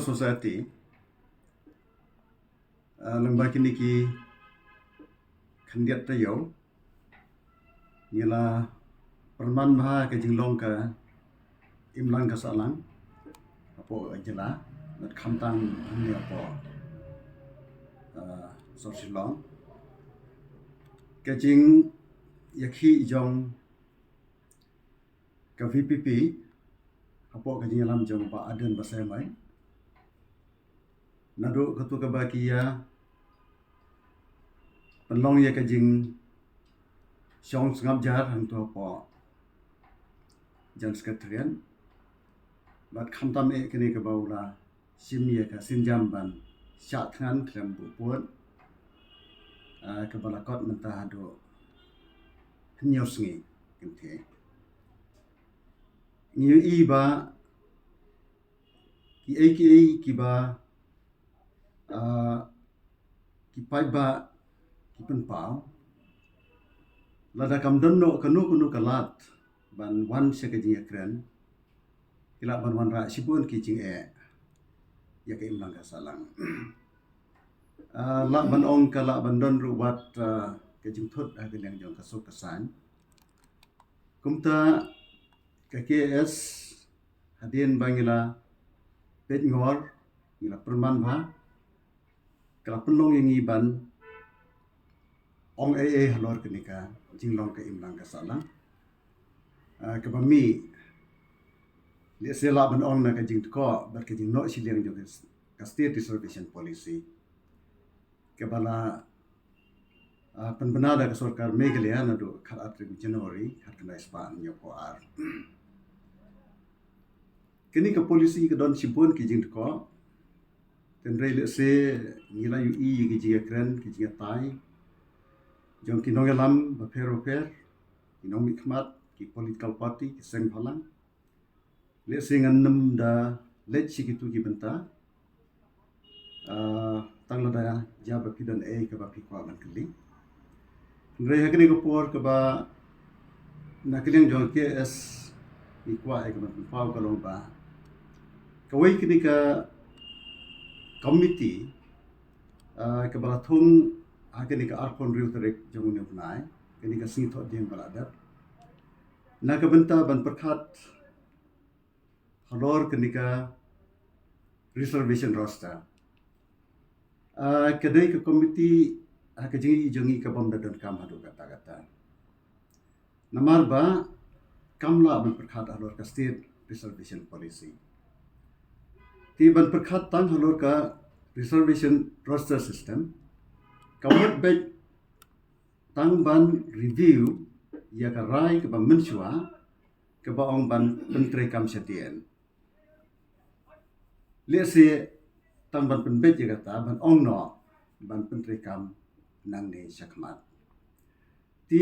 society lembah kini ki khandiat tayo ngila perman baha ke jinglong ka imlang ka salang apo jela nat khamtang ni apo sorsilong ke jing yakhi jong ka VPP apo ka jingalam jong pa aden basai mai nado katu ka bakia penlong ya ka jing Siong sengap jar hantu apa jan sekretarian bat khamtam kini ke baula sim ya ka sinjam ban sya thangan klem bu puat ke balakot mentah do hnyos ngi kente ngiu i ba ki ba ki pai ba ki pen pau lada kam donno kanu kalat ban wan se ke jing kren kila ban wan ra sibun ki jing ya ke imlang ka salang la ban ong kala ban don ru wat ke jing thot ke leng jong ka sok kasan kumta ke KS hadien bangila pet ngor ngila perman ba kala penlong yang iban ong halor kenika jinglong ke imlang ka salang ke bami le sela ban ong na ka jing ko bar ke jing no siliang jo ka state reservation policy ke bala penbenada ke sarkar Meghalaya na do khat atri January khat kena span nyo ko ar kini ke polisi ke don sibun ki jing ko tenrei le se ngila yu i ki jing kren ki jing tai jong ki nongelam ba pero ki nong mikmat ki political party ki seng phalang le se ngan nam da let si ki tu ki benta tang la da ja ba pidan ke ba pi kwa ban kli ngrei hakni ko por ke ba na kliang jong KS ki kwa ke ban pau ka long ba kawai kini ka committee ke bala thung kini ka arpon riu terek jong ne bunai kini ka sing thot diem bala dat na ka benta ban perkhat halor kini ka reservation roster kedai ke committee ke jingi jongi ka bom dan kam hadu kata namar ba kamla ban perkhat halor ka state reservation policy ti ban perkhat tang halor ka reservation roster system kawat baik tang ban review ya ka rai ke ban mensua ke ba ong ban pentre kam setien le se tang ban penbet ya kata ban ong no ban pentre kam nang ne sakmat ti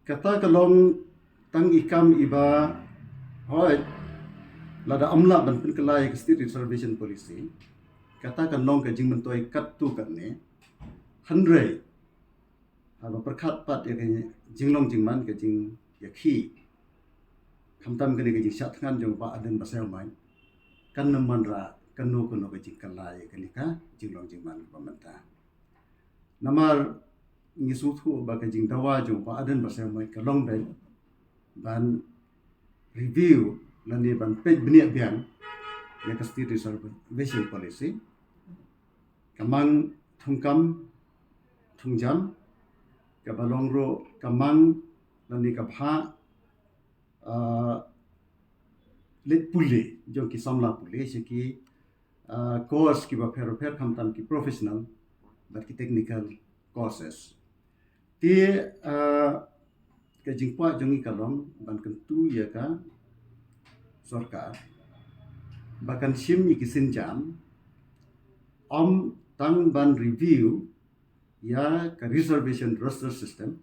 kata kalong tang ikam iba hoi lada amla ban penkelai ke state reservation policy kata kan long ke jing mentoi kat tu kan ne handrei haba perkhat pat ya ke jinglong jingman ke jing ya khi khamtam ke jing sat ngan jong ba aden basel mai kan naman ra kanu ke jing kalai ke nika jinglong jingman pamenta namar ngisu thu ba ke jing dawa jong ba aden basel mai ka long ben ban review lani ban pej benia biang ya ke state reservation policy kamang thungkam thungjam ka balongro kamang lani ka bha let pule jong ki samla pule se ki course ki ba phero khamtam ki professional but ki technical courses ti ka jingpa jongi kalong ban kentu ya ka sarkar bahkan sim ki sinjam om tang ban review ya ka reservation roster system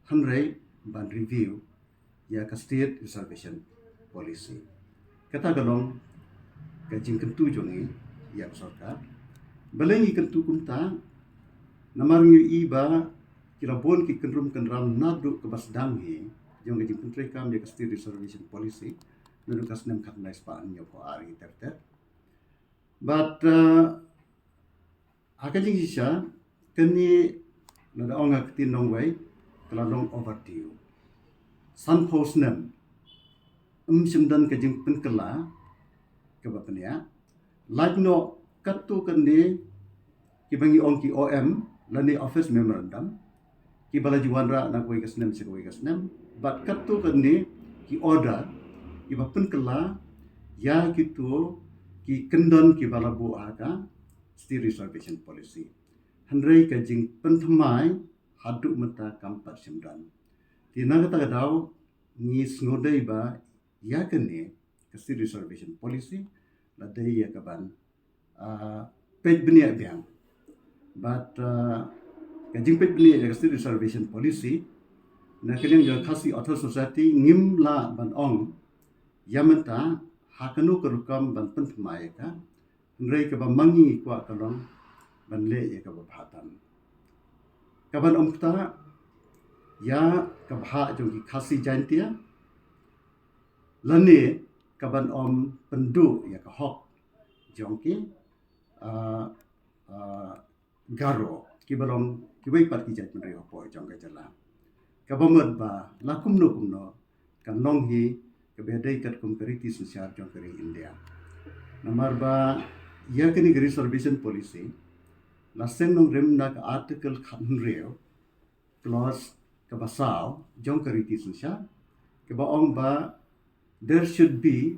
hanrei ban review ya ka state reservation policy kata galong ka jing kentu jongi ya sarkar balengi kentu kumta namar ngi iba kilabon ki kenrum kenram nadu ke basdang hi jong jing pentre kam ya ka state reservation policy nadu kas nem khat nai spa nyo ko ari ter But akan jing sisa kini nada ongak tinong way kelalong overdue. San posnem simdan ke jing penkela ke bapania lagno katu kende kibangi ongki OM lani office memorandum ki bala juwanra na kuwi kasnem si kuwi kasnem but katu kende ki order ki penkela ya gitu ki kendon ki bala bu aga state reservation policy handrai ka jing penthmai hadu mata kampat simdan ti nagata daw ni sngodai ba ya kene ka state reservation policy la dai ya kaban page benia biang but ka jing page benia ka state reservation policy na kalian ga khasi author society ngim la ban ong yamata hakanu kerukam ban penthmai ka handrai ka ba mangi kwa kalong ban le ya ka ba bhatan kaban omta ya kabha jong khasi jantia lane kaban om pendu ya ka hok jongki garo kibalong kibai pat ki jat menri opo jong ka jala kabamot ba lakum no kan long hi kabedai kat kum kariti susyar jong kari India namar ba ya kini reservation policy lasen nong rem na ka article khanreo clause kabasaw jong kariti susya kabaong ba there should be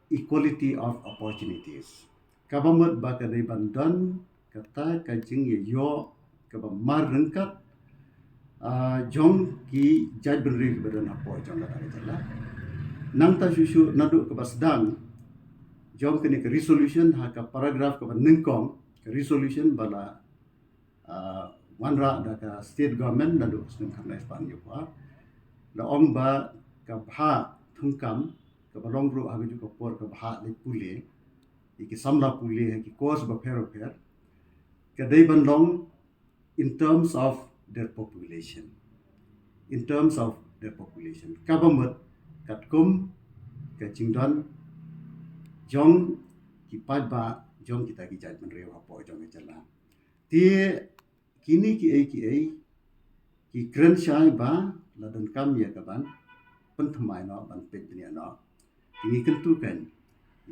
equality of opportunities kabamot ba kadai bandan kata kajing ye yo kabamar rengkat jong ki jaj benri badan apo jong kata jala nang ta susu nadu kabasdang jong kini ke resolution ha ka paragraph ka nengkong ke resolution bala wanra da ka state government nadu sung khamna span yo pa la ong ba ka bha thungkam ka balong ru agi ju ko por ka bha le pule iki samla pule ki course ba phero pher ka dei ban long in terms of their population ka bamut kat kum ka chingdan jong ki pat ba jong kita ki jaj menreu apo jong jala ti kini ki kren shai ba ladan kam ya kaban penthmai no ban pet dunia no ini kentukan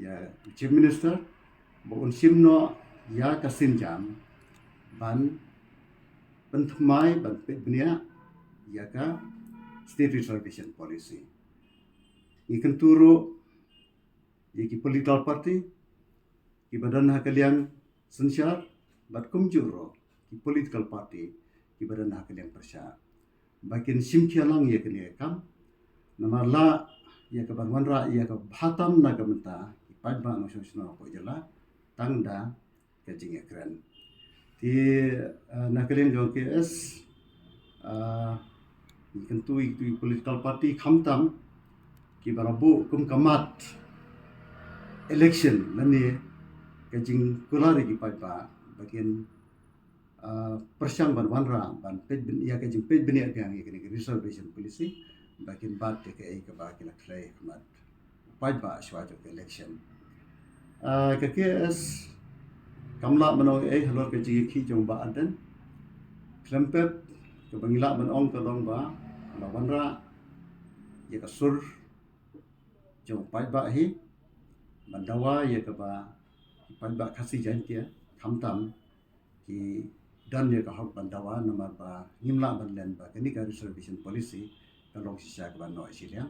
ya chief minister bo simno ya kasin jam ban penthmai ban pet dunia ya ka state reservation policy ni kenturo ki political party ki badan hakaliang sensyar bat kumjuro ki political party ki badan hakaliang persya bakin simkialang ya kene kam namala ya ka banwanra ya ka bhatam na gamta ki padba no sosno ko jala tangda ka jinge kran ti nakaliang jo KS ni kentu itu political party khamtam ki barabu kum kamat election lani kajing kulari ki padba bagian persyang ban wanra ban pet bin ya kajing pet bin ya yang ini reservation policy bagian bat ke ke bagian klay kamat padba swaju election ke KS kamla manong halor kajing ki jong ba adan klempet ke bangila manong kalong ba la wanra ya kasur jong padba hi bandawa ya kaba padba khasi jantia khamtam ki dan ya ka hak bandawa namar ba ngimla banlen ba kini ka reservation policy kalong sisa ka no asilia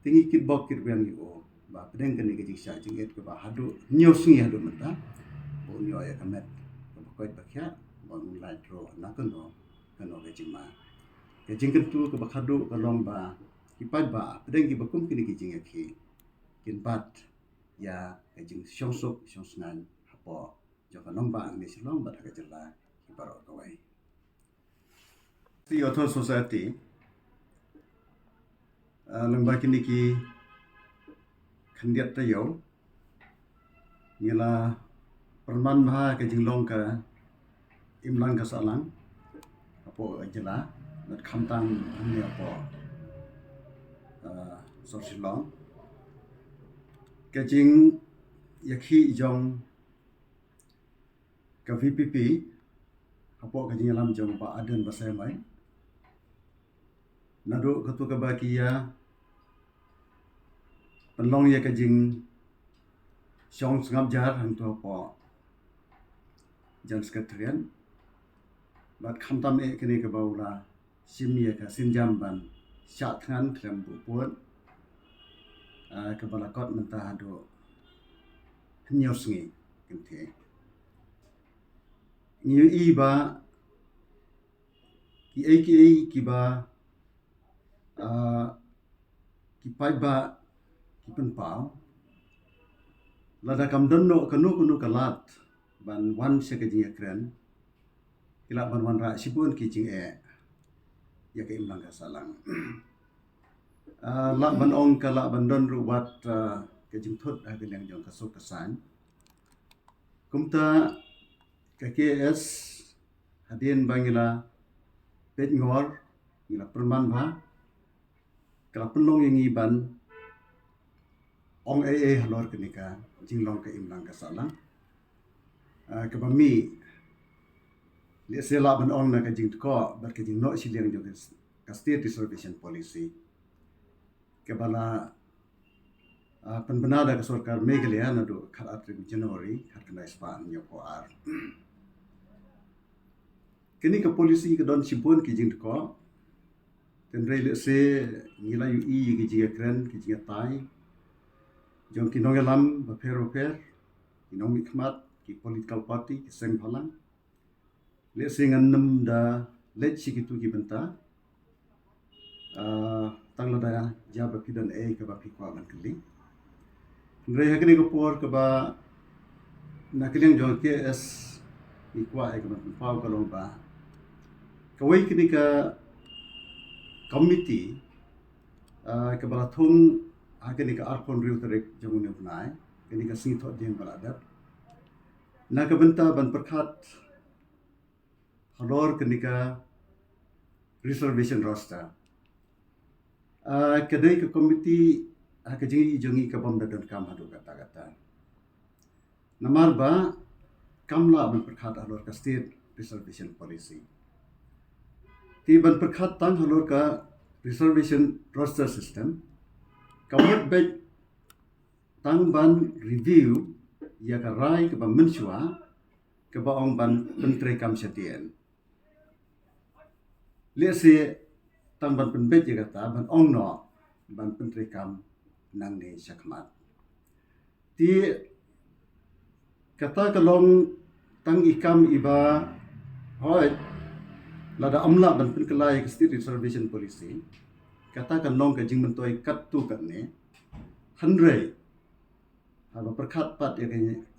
tingi kitbok kirbang yo ba pedeng kini ka jingsa jinget ka ba hadu nyosi hadu mata bo nyo ya kamet ka ba koit bakya ba mulai tro nakano kano ka jingma ka jingkentu ka ba hadu kalong ba ki padba pedeng ki bakum kini ki jinget ki kinpat ya kajing syongsok syongsngan hapo joka nomba ang nisilong bat kajala kiparo kawai the author society lembah kini ki khandiat tayo ngila perman bha kajing long ka imlang ka salang hapo kajala bat khamtang ni hapo sorsilong kajing yakhi jong ke VPP hapo ka jingalam jong pa aden basay mai nado ketu ka bakia penlong ya ka jing Syong sengap jar hang tu apa jan sekretarian bat khamtam kini ke baula sim ya ka sinjam ban syak than klem bu puat ke balakot mentah do nyos ngi kente ngiu i ba ki ba ki pai ba ki pen pau lada kam donno kanu kalat ban wan se ke jing kren kila ban wan ra sibun ki jing ya ke imlang ka salang la ban ong kala ban don rubat ke jing thot ha ke yang jong kasuk kesan kumta ke KS hadin bangila pet ngor ngila perman ba kala penlong yang iban ong halor kenika jinglong ke imlang ka salang ke bami le sela ban ong na ka jing ko bar ke jing no siliang jo ka state reservation policy ke bala penbenada ke sarkar Meghalaya na do khat January khat kena span yo ko ar kini ke polisi ke don sibun ki jing ko ten le se ngila yu i ki jing kren ki jing tai jong ki nongelam ba per ki nong mikmat ki political party ki seng phalang le se ngan nam da let si ki tu ki benta tang la da ja ba pidan ke ba pikwa man kli ngre ha kini ko por ke ba na kileng jong KS ikwa ke ba pau ka long ba kawai kini ka committee ke bala thung kini ka arkon riu tarik jong ne bunai kini ka sing thot ding bala dat na ka benta ban perkhat halor kini ka reservation roster kedai ke committee ke jingi jongi ka bom dadon kam hadu kata namar ba kamla ban perkhat halor ka state reservation policy ti ban perkhat tang halor ka reservation roster system kawat bet tang ban review ya ka rai ke ban mensua ke ba ong ban menteri kam setien le se tang ban penbet ya kata ban ong no ban menteri kam nang ne sakmat ti kata kalong tang ikam iba hoi lada amla ban penkelai ke state reservation policy kata kan long ka jing mentoi kat tu kan ne hanrei ha perkhat pat ya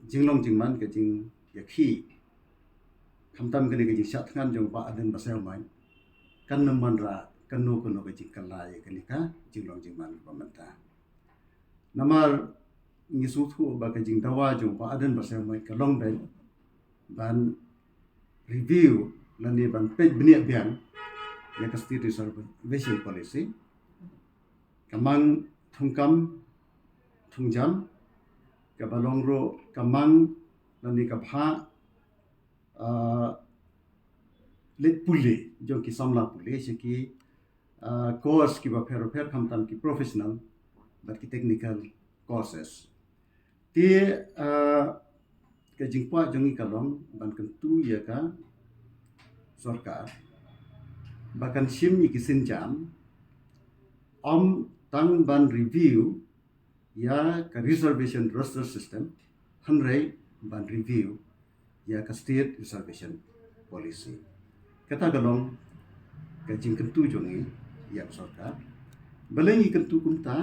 jinglong jingman ke jing ya khi khamtam ke jing sat ngan jong pa aden basel mai kan naman ra kanu ke jing kalai ke ka jinglong jingman pamenta namar ngisu thu ba ke jing dawa jong pa aden basel mai ka long ben ban review lani ban pej benia biang ya ka state reservation policy kamang thungkam thungjam ka balongro kamang lani ka bha let puli jong ki samla puli se ki course ki ba fer khamtam ki professional but ki technical courses ti ke jingpa jongi kalong ban kentu ya ka sarkar bahkan sim ki sinjam om tang ban review ya ka reservation roster system hanrei ban review ya ka state reservation policy kata galong ka jing kentu jongi ya sarkar balengi kentu kumta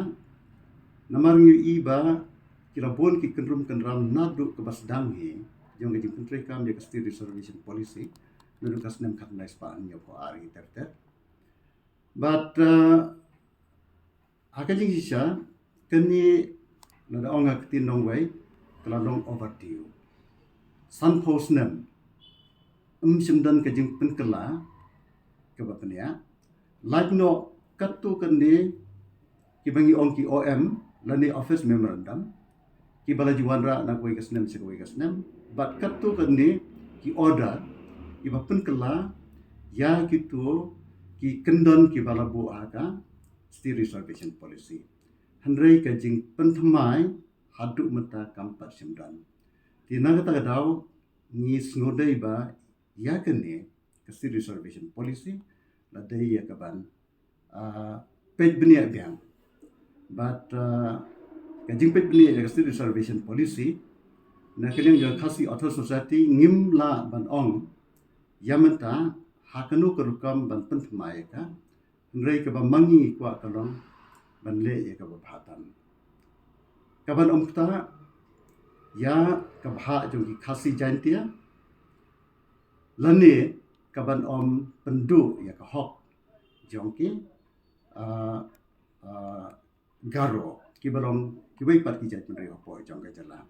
namar ngi iba kilabon ki kenrum kenram nadu ke basdang hi jong jing pentri kam ya ka state reservation policy nadu kasnem khatnai span yo ko ari ter but hakajing sisa keni nada onga kitin nong wei kala long overdue san posnem simdan ka jing penkela ke bapania like no katu kende ki bangi ong ki OM lani office memorandum ki bala jiwanra na koi kasnem se koi kasnem but katu kende ki order iba penkela ya gitu ki kendon ki balabu aga state reservation policy handrei ka jing penthmai hadu mata kampat simdan tina kata daw ngis ngodai ba ya kene ka state reservation policy la dai ya kaban pej benia biang but ka jing pej benia ka state reservation policy na kalian jo khasi author society ngim la ban ong yamenta hakanu kerukam ban penthmai ka rei ka ba mangi kwa kalong ban le ye ka ba bhatan kaban omta ya ka bha jong ki khasi jantia lane kaban om pendu ya ka hok jong ki garo ki balong ki bai pat ki jat men rei po jong ka jala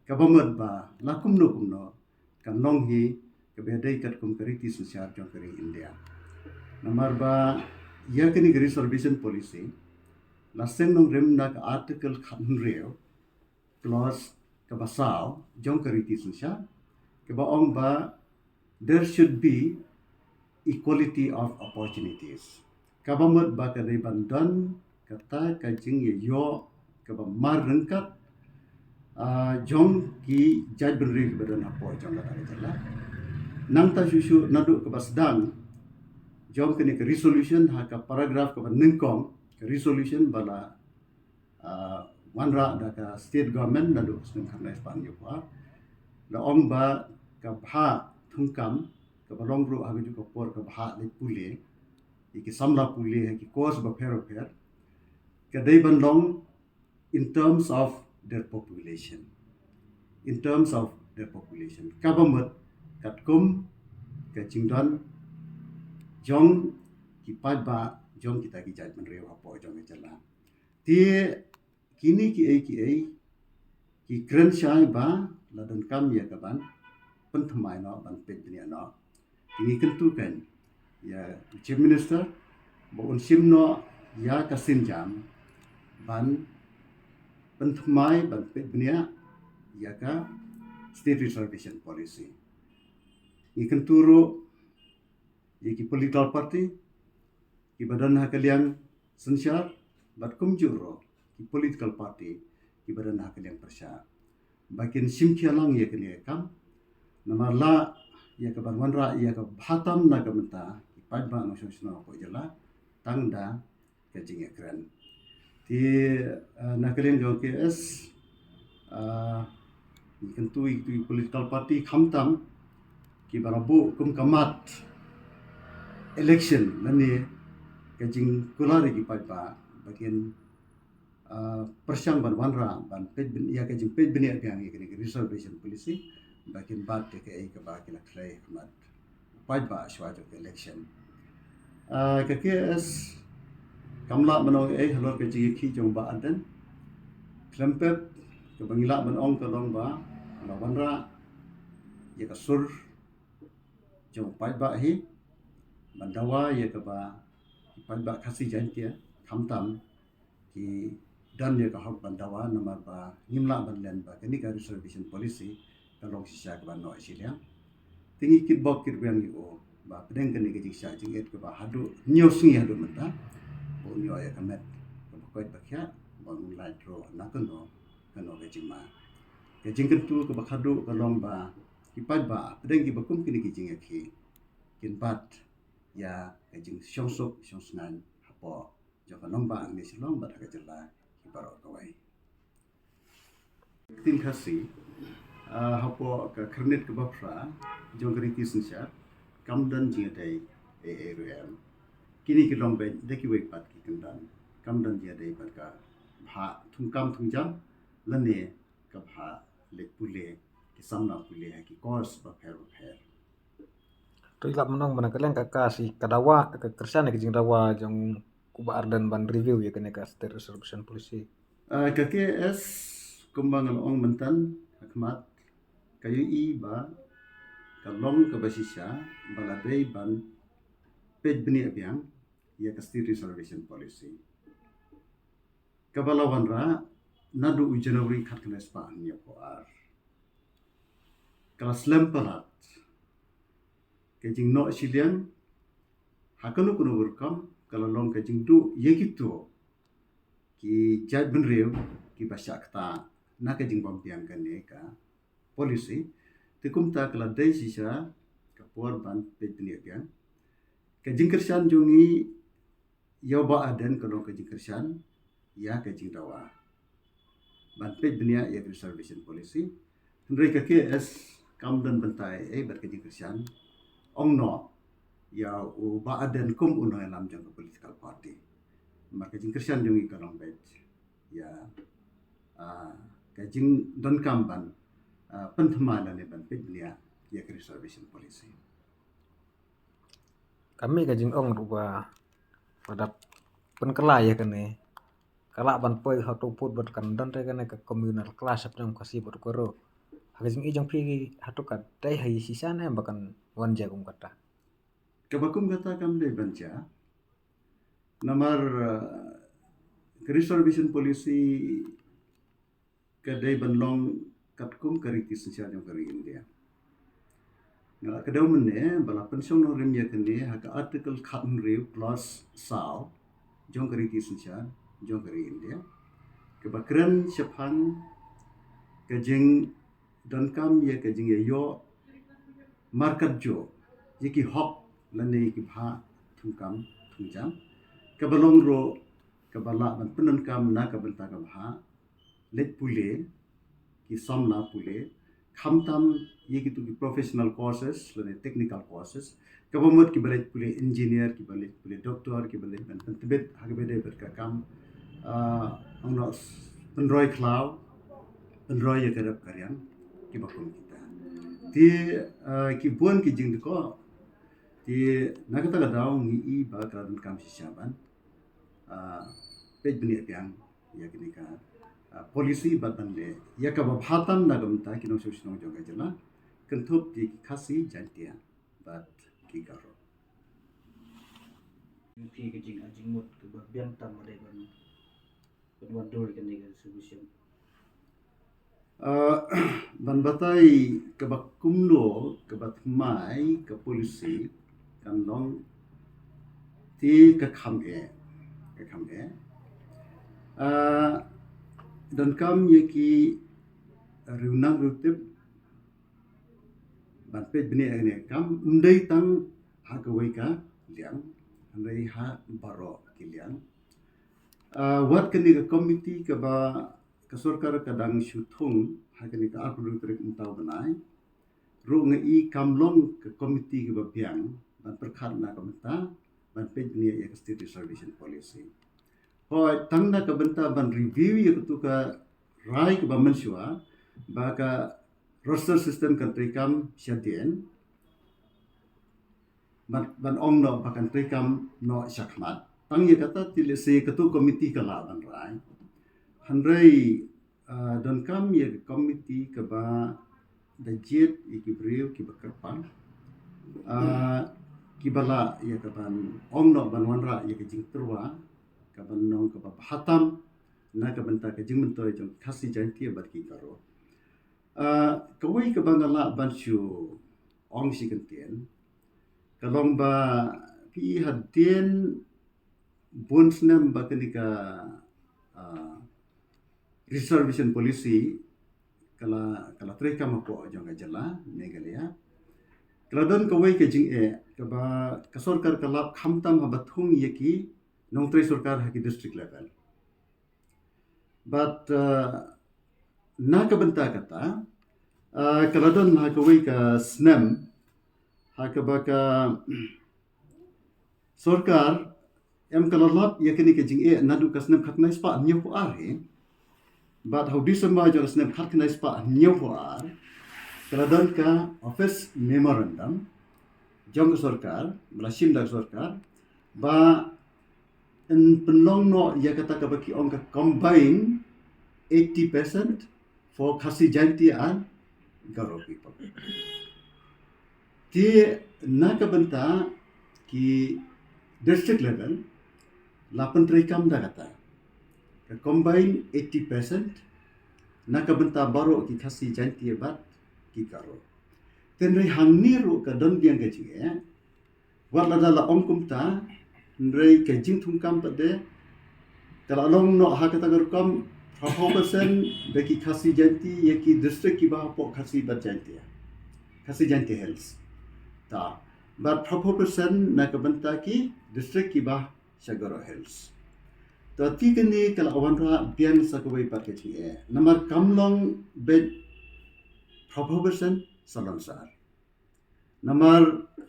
kabamat ba lakum no kan long hi ka bedai kat kum kariti sosial jong kari India namar ba ya kini reservation policy lasem nong rem na ka article khan reo clause ka basao jong kariti sosial ka ba ong ba there should be equality of opportunities kabamat ba ka dei bandan kata ka jing ye yo ka ba mar rengkat jong ki jaj benri ke badan apo jong kata jala nang ta susu nadu ke basdang jong kene ke resolution ha ka paragraph ke nengkong ke resolution bala wanra da ka state government nadu sung khana span yo pa la ong ba ka bha thungkam ka balong ru ha ju ko por ka bha le pule ki samla pule ki course ba phero pher ka dei ban long in terms of their population. In terms of their population. Kabamat katkum kachingdon jong ki ba jong kita ki jaj men reu apo jong jala. Tie kini ki kren syai ba ladan kam ya kaban penthmai no ban pet dunia no. Ini kentukan ya chief minister bo simno ya kasin jam ban penthmai ban pet dunia ya ka state reservation policy ikan turu ki political party ki badan hakaliang sensyar bat kumjuro ki political party ki badan hakaliang persya bakin simkialang ya kini kam namarla ya ka ban wanra ya ka bhatam na kamenta ki padba no sosno ko jala tangda ka jinge kran ti nakalian jo KS ikan tu political party khamtam ki barabu kum kamat election lani kajing kulari ki padba bagian persyang ban wanra ban pet bin ya kajing pet bin ya yang kini reservation policy bagian bat ke ke ba ki laklai kamat padba shwajo election ke KS kamla manong halor ke ji ki jong ba adan klempet ke bangila manong kalong ba la wanra ya ka sur jong padba hi bandawa ya ka ba padba khasi jantia khamtam ki dan ya ka hok bandawa namar ba ngimla banlen ba kini ka reservation policy kalong sisa ka ba no isilia tingi kit bok kit yang yo ba pedeng kini ke jiksa jinget ka ba hadu nyosingi hadu menta unyo ya kamet ko ba kya bang laitro nakano kano ke jima ke jingken tu ke bakhadu kalong ba kipad ba pedeng ki bakum kini ki jinga ki kinpat ya ke jing syongsok syongsnan hapo jo kanong ba ni silong ba ka jela ki baro kawai tin khasi hapo ka khrnet ke bapra jong kriti sinsya kamdan jinga dai ARM kini ki long ben deki wek pat ki kendan kamdan dia dai pat ka bha thungkam thungjam lane ka bha lek pule ki samna pule ki course ba pher to ilap menong mana kalian si kadawa ke kersana ke jing dawa jong kuba ardan ban review ya kene ka state reservation policy ka KS kumbangan ong mentan hakmat kayu i ba kalong ka basisya baladai ban pej beni abiang ya ka state reservation policy kabalawan ra nadu January khatkenes pa niya po ar kelas lemparat kejing no silian hakanu kuno berkam kalau long kejing du ye gitu ki jad benrew ki basyakta na kejing pampiang kane ka polisi tikum ta kala dai sisa ka por ban petni pian kejing kersan jungi yoba aden kalau kejing kersan ya kejing dawa ban pet dunia ya reservation policy mereka KS kam dan bentai berkejing kersan ong no ya u ba aden kum uno lam jang political party marka jing kersan jungi kalong bet ya kajing don kamban penthemana ne ban pet dunia ya reservation policy Kami kajing ong rupa pada penkelai ya kene. Kala ban poi hatu put bat kan dan re kene ke communal class ap jang kasih bat koro. Kajing ijang pi hatu kat dai hai sisa na bakan wan jagung kata. kabakum kata kam de banca namar reservation policy kadai banlong katkum kariti sensia jong kari India ngala kadaw mene bala pensiong no rem ya kene haka article khatn re plus saw jong kariti sensia jong kari India kebakran sepang kajing dan kam ya kajing ya yo market jo yiki hop lane ki bha thungkam thungjam kabalong ro kabala ban penan kam na kabanta ka bha let pule ki somna pule khamtam yiki tu ki professional courses lane technical courses kabamot ki balet pule engineer ki balet pule doctor ki balet ban tebet hagbede ber ka kam angno penroy cloud penroy ya karap karyan ki bakum kita ti ki buan ki jing ko ti nakata ka daw ngi i ba ka dan kam sisaban pej bini piang ya kini ka polisi badan le ya ka bhatam na gam ta kinong susno joga jala kentup di khasi jantia bat ki garo Pi ke jing ajing mut ke biang tam ada ban wadol kan ni solution ban batai ke bakumno ke batmai ke polisi kan long ti ke kham e dan kam ye ki runang rutip ban pej bini agne kam ndai tang ha ka wai ka liang ndai ha baro ki liang wat kini ke komiti ke ba ke sarkar kadang syuthung ha kini ka apru trek entau banai ru ngai kamlong ke komiti ke ba biang ban perkhat na ka benta ban pej bini ya ke state reservation policy hoi tangna ka benta ban review ya tu ka rai ke ba mensua ba ka roster system kan trikam syadien ban ong no bakan trikam no syakmat tang ye kata tile se ketu komiti kala ban rai handrai don kam ye komiti ke ba dajet ikibriu ki bakerpan ki bala ye ka ban ong no ban wanra ye ke jing terwa ka ban nong ka ba hatam na ka benta ke jing mentoi jong khasi janti bat ki karo kawai ka bangala ban shu ong si kentien kalong ba pi hadien bonsnem bakanika reservation policy kala treka mapo jong ajala Meghalaya kala don kawai ke jing e kaba ka sarkar kalap khamtam habathung yeki nongtre sarkar haki district level but na ka benta kata kala don ha kawai ka snem ha ka baka sarkar em kalalap yakini ke jing e nadu ka snem khatnai spa nyu ko ar he but how December jor snem khatnai spa nyu ko ar kala don ka office memorandum jong sarkar blasim dak sarkar ba en penlong no ya kata ka baki ong ka combine 80% for khasi janti and Garo people ti na ka benta ki district level lapan trikam da kata ka combine 80% na ka benta baro ki khasi janti bat ki Garo tenrei hang niru ka don biang ke jinge wat la dala ong kumta nrei ke jing thum kam pade kala long no ha ka tagar kam 100% beki khasi janti ye ki district ki ba po khasi bat janti khasi janti health ta but 100% na ka banta ki district ki ba shagaro health to ti kini kala awanra biang sa ko bai pat ke jinge namar kamlong bed 100% salansar namar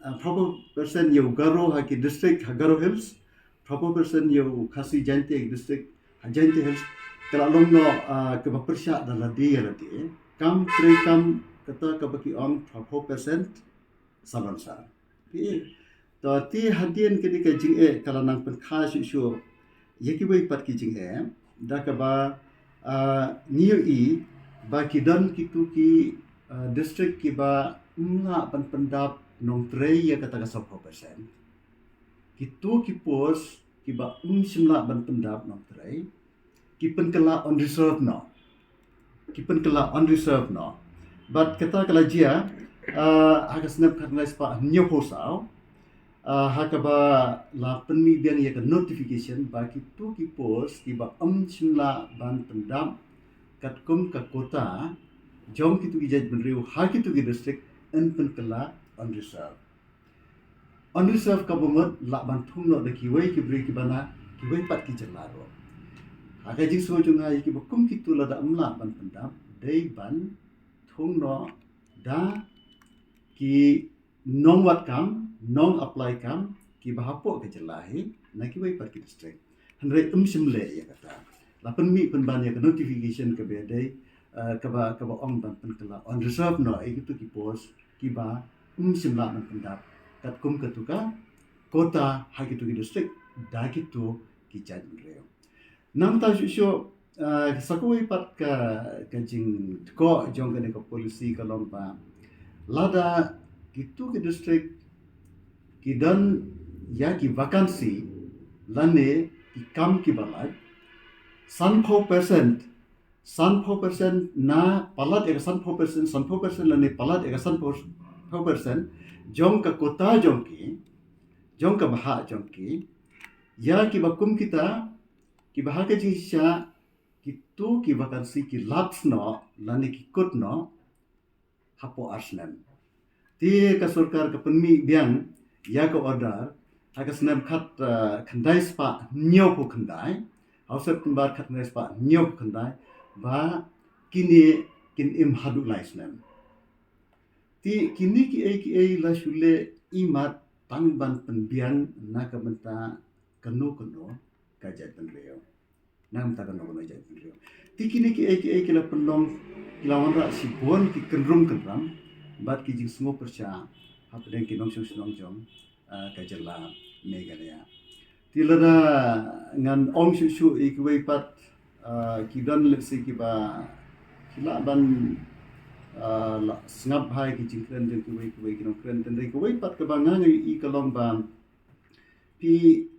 100% yo garo ha ki district Garo Hills 100% yo khasi janti district janti hills kala long no ke bapersya dala dia rati kam tre kam kata ka baki ong 100% salansar ti to ti hadien ke ka jing kala nang pen kha shu yeki bai pat ki jing da ka ba niu i ba ki dan ki tu ki district ki ba nga pan pendap nong trei ya kata ka 100% kitu ki pos ki ba simla ban pendap nong trei ki pen kala on reserve no but kata kala jia haka snap khat ngai spa nyo posao haka ba la penmi bian ya ka notification ba kitu ki pos ki ba simla ban pendap kat kum ka kota jom kitu ki jaj benriu ha kitu ki district en pen kala on reserve ka bomot la ban thung no de ki wei ki bri ki bana ki wei pat ki jelaro aga jing so jung ha ki bokum ki tu la da amla ban pendam dei ban thung no da ki nong wat kam nong apply kam ki bahapo ke jelahi na ki wei pat ki district hanre simle ya kata la pen mi pen ban ya ka notification ke be dei ka ba ong ban pen kala on reserve no e gitu ki pos ki ba simla ban pendam kat kum katuka kota ha gitu ki district da gitu ki jaj reo nam ta shu sakoi pat ka jing ko jong ka ne ko polisi ka lompa lada gitu ki district ki dan ya ki vakansi lane ki kam ki balai 100% na palat ega 100% lane palat ega 100% jong ka kota jong ka baha jong ki ya ki bakum kita ki baha ke jisha kitu ki vakansi ki laps no lani ki kut no hapo asnem ti ka sarkar ka penmi biang ya ka order haka snem khat khandai spa nyo po khandai hausat kumbar khat nai spa nyo po khandai ba kini kin im hadu lai snem ti kini ki la shule imat tangban penbiang na ka benta kanu ka jai penreo nam ta kanu jai penreo ti kini ki la penlong kilawan ra si bon ki kenrum bat ki jing smo persya hapden ki nong nong jong ka jela megalaya ti lada ngan ong shu ki wei pat ki don le si ki ba kila ban la snap hai ki jing kren jeng ki wei ki nong kren ten ki wei pat ka ba ngang i ka long ban pi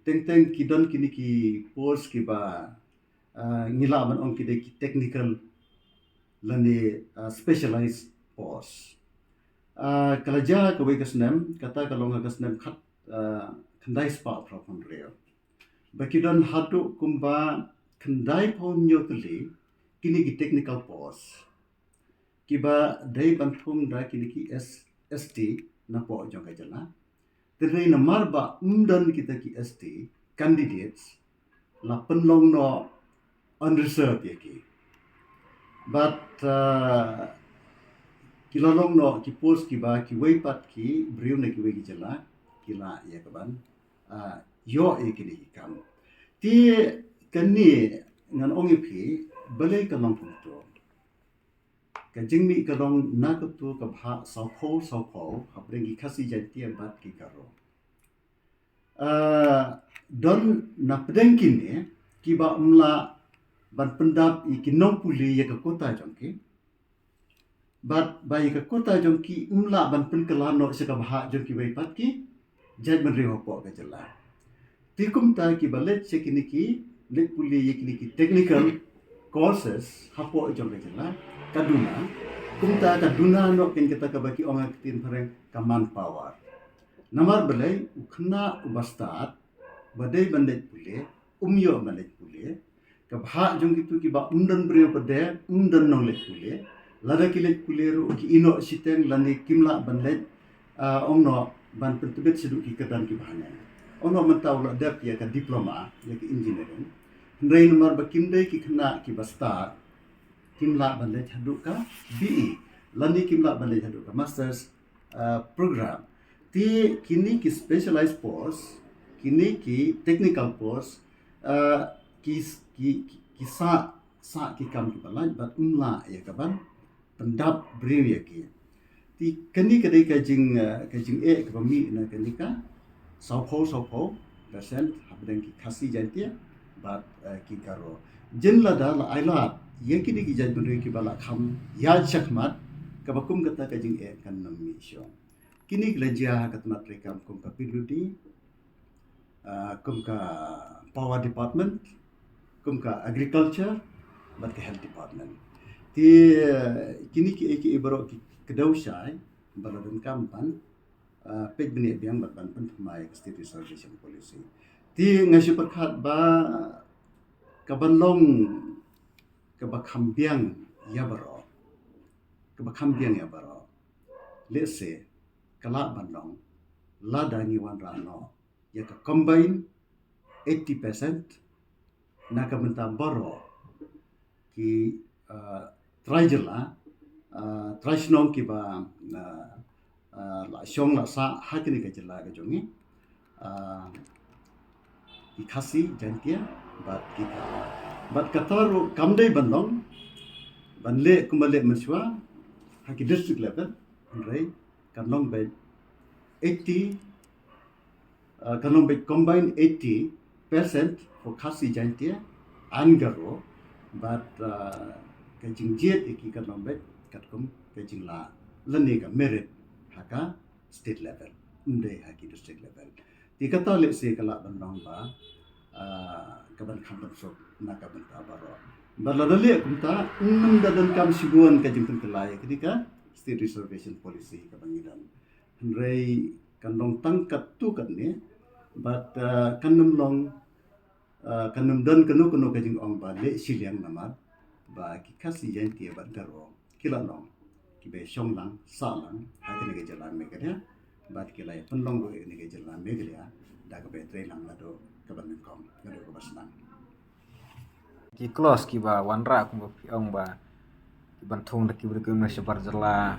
teng ki don kini ki pos ki ba ngila ban ong ki de ki technical lane specialized pos kalaja ka wei ka snem kata ka long ka snem khat khandai spa from reo baki don hatu kumba khandai phon nyotli kini ki technical pos kiba dai banthung da kini ki ST na po jong ka jala tenrei na marba undan kita ki ST candidates la penlong no unreserved yaki but kilalong no ki post ki ba ki wei pat ki briu na ki wei ki jala kila ya kaban yo e kini kam ti kani ngan ongi phi balai ka long pung to ka jingmi ka long na ka tu ka bha sau pho hapring ki khasi janti bat ki karo don na pedeng kini ki ba umla ban pendap i ki nong puli ya ka kota jongki bat bai ka kota jongki umla ban pen kelano se ka bha jongki bai pat ki jaj ban reho po ka jala tikum ta ki balet se kini ki lek puli ye kini ki technical courses hapo jong ka jala kaduna kumta ka duna no ken kita ka baki onga kitin pareng ka manpower namar belai ukhna ubastat badai bandai pule umyo bandai pule ka bha jong kitu ki ba undan bre pade undan nong le pule lada kilet pule ro ki ino siteng lani kimla bandai ongno ban pentubet sidu ki kedan ki bahane ono mentau la dap ya ka diploma ya ki engineering ndai namar ba kimdai ki khna ki basta kimla bandai thadu ka BE lani kimla bandai thadu ka masters program ti kini ki specialized course kini ki technical course ki sa ki kam ki balai bat umla ya kaban pendap brew ya ki ti kani kadai ka jing e ka mi na kani ka sau pho percent habdeng ki khasi jantia bat ki karo jinla da la aila ye ki ki jan bendre ki bala kham ya chakmat ka bakum kata ka jing e kan nam mi syo kini gelajah katmat rekam kum ka piludi kum ka power department kum ka agriculture bat ka health department ti kini ki ibaro ki kedau syai baladun kampan pek bini biang bat ban penthmai state reservation policy ti ngashi perkhat ba kabanlong kabakhambiang yabaro kabakhambiang yabaro lese kala bandong lada ni wan rano ya ka combine 80% na ka benta baro ki trajela trajnong ki ba la syong la sa hakini ka jela ka jongi ki khasi jantia bat kataru kamdai bandong banle kumale meswa haki district level rai kanong by 80 kanong by combine 80% for khasi jantia angaro but kajing jet iki kanong by katkum kajing la lani ka merit haka state level unde haki district level ti kata le se kala bandong ba kaban khampan so na kaban tabaro baladali kumta dadan kam siguan kajing kelai ketika state reservation policy kabangidan rai kanong tangkat tu kan ne but kanum long kanum dan kanu kajing ong ba le siliang namar ba ki khasi jan ti ba daro kila long ki be shong lang sa lang ha ke ge jalan me gaya bat kilai penlong go ne ge jalan me gaya da ka be tre lang la do kaban kom ngado ko basnang ki close ki ba wanra kum ba piong ba ki bantung da ki bri kum na sebar jela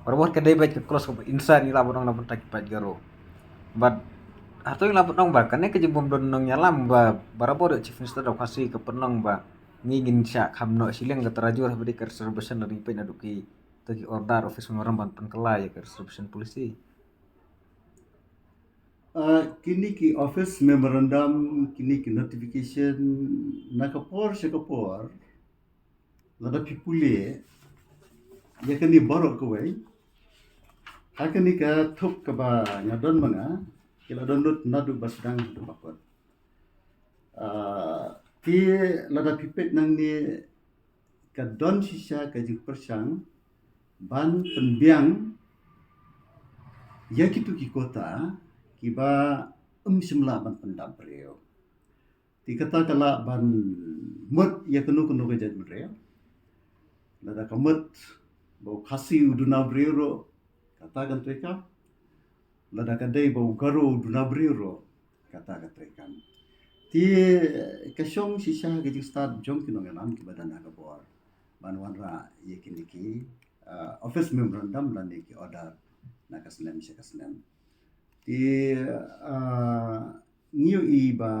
barbot ka dai ba ki close ko insan ni labon na bentak pat garo but atau yang lapot nong ba kan ke jebom don nong nyalam ba barabor chief minister da kasi ke penong ba ngingin sya khamno sileng ka tarajur habdi ke reservation dari pe naduki to ki order office ngoram ban penkelai ke reservation polisi kini ki office memorandum kini ki notification nakapor syakapor lada pipule ya kani borok kawai hakani ka thup ka ba ngadon manga kila donut nadu basdang du bakot ti lada pipet nang ni ka don sisa ka jing persang ban penbiang ya kitu ki kota kiba simla ban pendam breo ti kata kala ban mut ya kenu ka jaj breo lada kamut bau khasi uduna breo kata kan treka lada kadai bau garo uduna breo kata ka treka ti kasyong sisa ka jing start jong kinong nam ki badan ka bor ban wanra ye kiniki office memorandum lan ki order na kasnem se kasnem ti niu i ba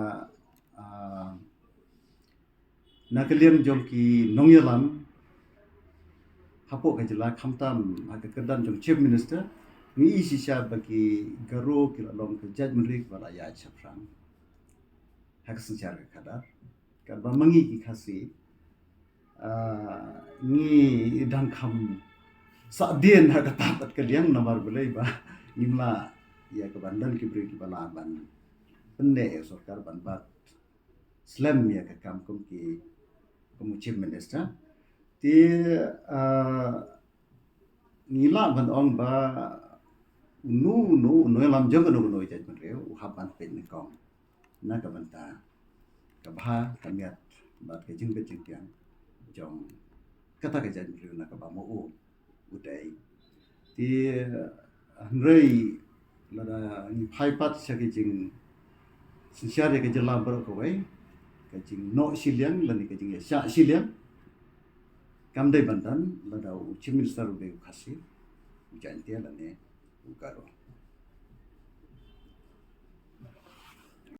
nakaliam jong ki nongyalam hapo ka jela khamtam aga kedan jong chief minister ni isi sha bagi garo ki long ke judgment rik wala ya chapran hak sejar kadar ka ba mangi ki khasi ni dang kham sa dien ha ka tapat ka liang namar bulai ba nimla ya kebandan kibri kibala ban pende sorkar ban bat slam ya ka kam kum ki chief minister ti ngila ban ong ba unu lam jong unu judgment reu uhaban pen kong na ka banta ka bha kamiat bat ke jing bejing tiang jong kata ke judgment reu na ka ba mo udai ti rei lada ni phai pat sa ke jing sincere ke jela ber ko wai ke jing no siliang lani ke jing sya siliang kam dai bantan lada u chief minister be khasi ujan dia lani ukaro